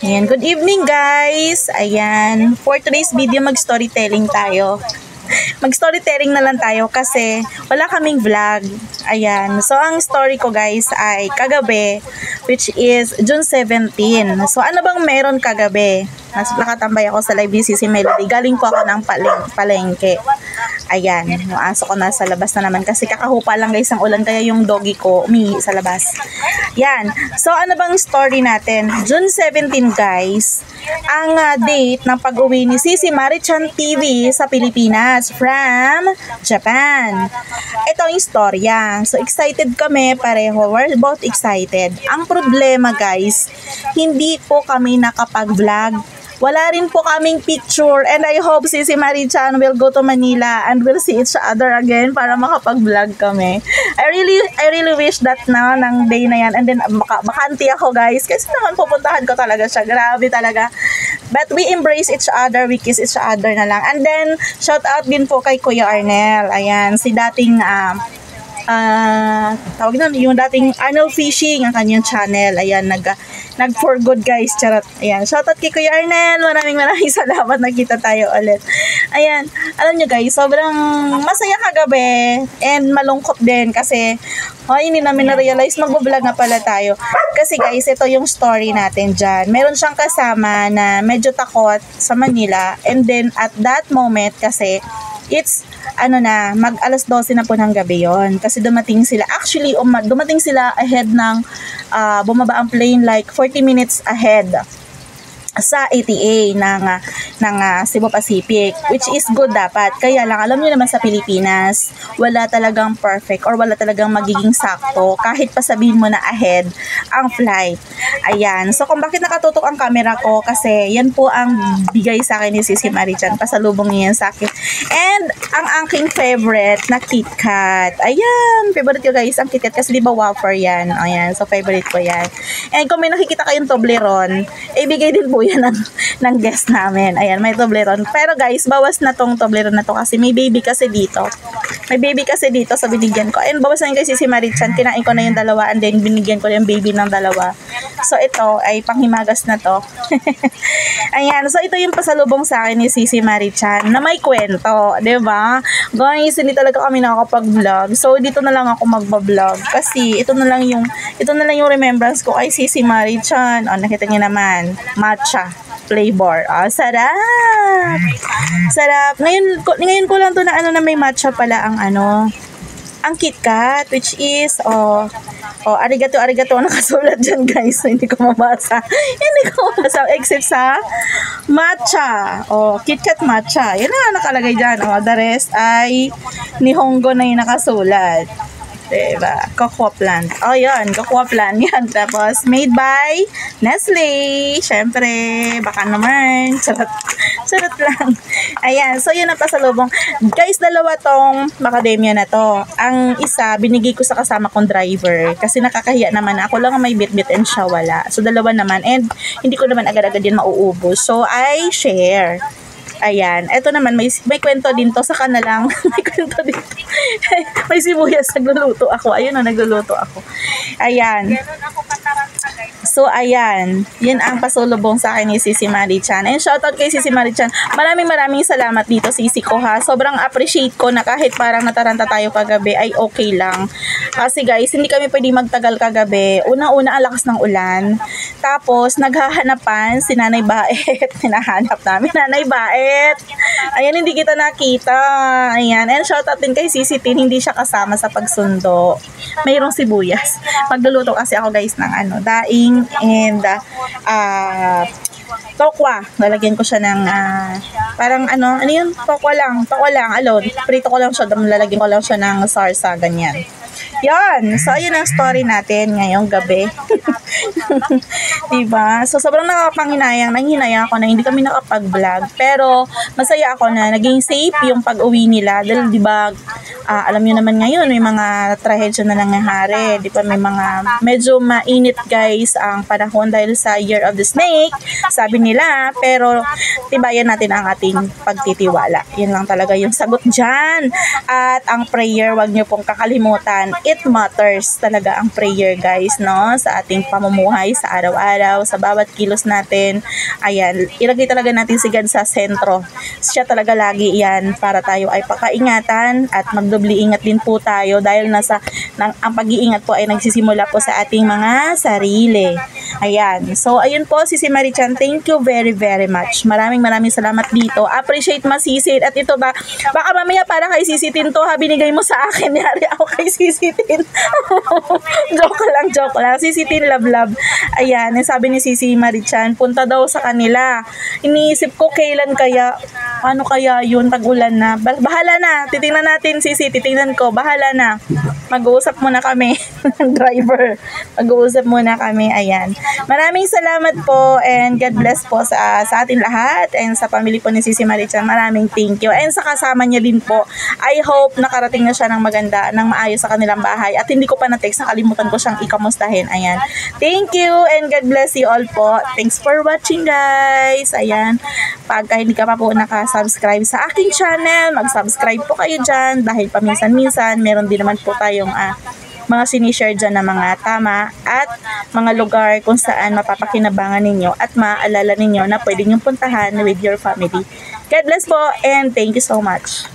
Ayan, good evening guys. Ayan, for today's video mag-storytelling tayo. Mag-storytelling na lang tayo kasi wala kaming vlog. Ayan, so ang story ko guys ay kagabi, which is June 17. So ano bang meron kagabi? Nakatambay ako sa live ni Sisi Melody. Galing po ako ng palengke. Ayan, yung aso ko nasa labas na naman kasi kakahupa lang guys ang ulan kaya yung doggy ko umihi sa labas. Yan. So ano bang story natin? June 17 guys, ang date ng pag-uwi ni Sisi Marichan TV sa Pilipinas from Japan. Ito ang istorya. So excited kami pareho. We're both excited. Ang problema guys, hindi po kami nakapag-vlog. Wala rin po kaming picture and I hope Sisi Marichan will go to Manila and we'll see each other again para makapag-vlog kami. I really wish that na ng day na yan and then bakante ako guys kasi naman pupuntahan ko talaga siya. Grabe talaga. But we embrace each other, we kiss each other na lang. And then shout out din po kay Kuya Arnel. Ayan, si dating tawag nun, yung dating Arnold Fishing, ang kanyang channel. Ayan, nag for good guys, charot. Ayan, shoutout kay Kuya Arnel, maraming salamat, nakita tayo ulit. Ayan, alam nyo guys, sobrang masaya kagabi and malungkot din kasi hindi namin na-realize mag-vlog na pala tayo. Kasi guys, ito yung story natin dyan. Meron siyang kasama na medyo takot sa Manila and then at that moment kasi it's mag alas 12 na po ng gabi yon kasi dumating sila dumating sila ahead ng bumaba ang plane like 40 minutes ahead sa ATA ng Cebu Pacific, which is good dapat. Kaya lang, alam niyo naman sa Pilipinas, wala talagang perfect or wala talagang magiging sakto kahit pa sabihin mo na ahead ang flight. Ayan. So, kung bakit nakatutok ang camera ko, kasi yan po ang bigay sa akin ni Sisi Marichan. Pasalubong niya yan sa akin. And, ang aking favorite na KitKat. Ayan. Favorite ko guys, ang KitKat kasi di ba wafer yan. Ayan. So, favorite ko yan. And kung may nakikita kayong Toblerone, ibigay din po yan ng guest namin. Ayan, may Toblerone. Pero guys, bawas na tong Toblerone na to kasi may baby kasi dito. May baby kasi dito sa binigyan ko. Ayun, bawas na yun kasi si Marichan. Kinain ko na yung dalawa and then binigyan ko yung baby ng dalawa. So, ito ay panghimagas na to. Ayan, so ito yung pasalubong sa akin ni Sisi Marichan na may kwento. Diba? Guys, hindi talaga kami nakakapag-vlog. So, dito na lang ako magbablog kasi ito na lang yung remembrance ko kay Sisi Marichan. Nakita niyo naman. Matcha flavor. Sarap! Sarap. Ngayon ko lang to na na may matcha pala ang ang KitKat, which is arigato nakasulat dyan guys. Hindi ko mabasa except sa matcha. KitKat matcha. Yan na nakalagay dyan. The rest ay Nihongo na yung nakasulat. Diba? Cocoa plant. Yun. Cocoa plant. Yan. Tapos, made by Nestle. Siyempre, baka naman. Sarap lang. Ayan. So, yun ang pasalubong. Guys, dalawa tong macadamia na to. Ang isa, binigay ko sa kasama kong driver. Kasi nakakahiya naman. Ako lang ang may bit-bit and siya wala. So, dalawa naman. And, hindi ko naman agad-agad yan mauubos. So, I share. Ayan. Ito naman, may kwento din to. Saka na lang. May kwento dito. May sibuyas. Nagluluto ako. Ayun na, nagluluto ako. Ayan. So, ayan. Yan ang pasulubong sa akin ni Sisi Marichan. And shoutout kay Sisi Marichan. Maraming salamat dito, Sisi ko ha. Sobrang appreciate ko na kahit parang nataranta tayo kagabi ay okay lang. Kasi guys, hindi kami pwede magtagal kagabi. Una-una, ang lakas ng ulan. Tapos, naghahanapan si Nanay Baet. Hinahanap namin, Nanay Baet. Ayan, hindi kita nakita. Ayan. And shoutout din kay Sisi Tin, hindi siya kasama sa pagsundo. Mayroong sibuyas. Magluluto kasi ako guys ng daing and tokwa. Lalagyan ko siya ng parang yun? Tokwa lang alone. Prito ko lang siya, lalagyan ko lang siya ng sarsa, ganyan. Yan. So, ayun ang story natin ngayong gabi. Diba? So, sobrang nakapanghinayang. Nanghinayang ako na hindi kami nakapag-vlog. Pero, masaya ako na naging safe yung pag-uwi nila. Dahil, diba, alam nyo naman ngayon, may mga trahedya na nangyayari. Diba, may mga medyo mainit guys ang panahon dahil sa Year of the Snake. Sabi nila. Pero, tibayan natin ang ating pagtitiwala. Yan lang talaga yung sagot dyan. At ang prayer, wag nyo pong kakalimutan. it matters talaga ang prayer guys, no? Sa ating pamumuhay, sa araw-araw, sa bawat kilos natin. Ayan, ilagay talaga natin si God sa sentro. Siya talaga lagi yan para tayo ay pakaingatan at magdobli ingat din po tayo dahil ang pag-iingat po ay nagsisimula po sa ating mga sarili. Ayan. So, ayun po, Sisi Marichan, thank you very, very much. Maraming salamat dito. Appreciate masisit. At ito baka mamaya para kay Sisitin to ha, binigay mo sa akin. Yari ako kay Sisitin. joke lang. Sisitin, love. Ayan, sabi ni Sisi Marichan, punta daw sa kanila. Iniisip ko, kailan kaya, ano kaya yun, tag-ulan na. Bahala na, titingnan natin Sisi, titingnan ko, bahala na. Mag-uusap muna kami ng driver. Mag-uusap muna kami, ayan. Maraming salamat po and God bless po sa atin lahat and sa family po ni Sisi Marichan. Maraming thank you. And sa kasama niya din po, I hope nakarating na siya ng maganda, ng maayos sa kanilang bahay. At hindi ko pa na-text, nakalimutan ko siyang ikamustahin. Ayan. Thank you and God bless you all po. Thanks for watching guys. Ayan. Pagka hindi ka pa po nakasubscribe sa aking channel, mag-subscribe po kayo dyan dahil paminsan-minsan meron din naman po tayong mga sinishare dyan na mga tama at mga lugar kung saan mapapakinabangan ninyo at maaalala ninyo na pwede nyong puntahan with your family. God bless po and thank you so much.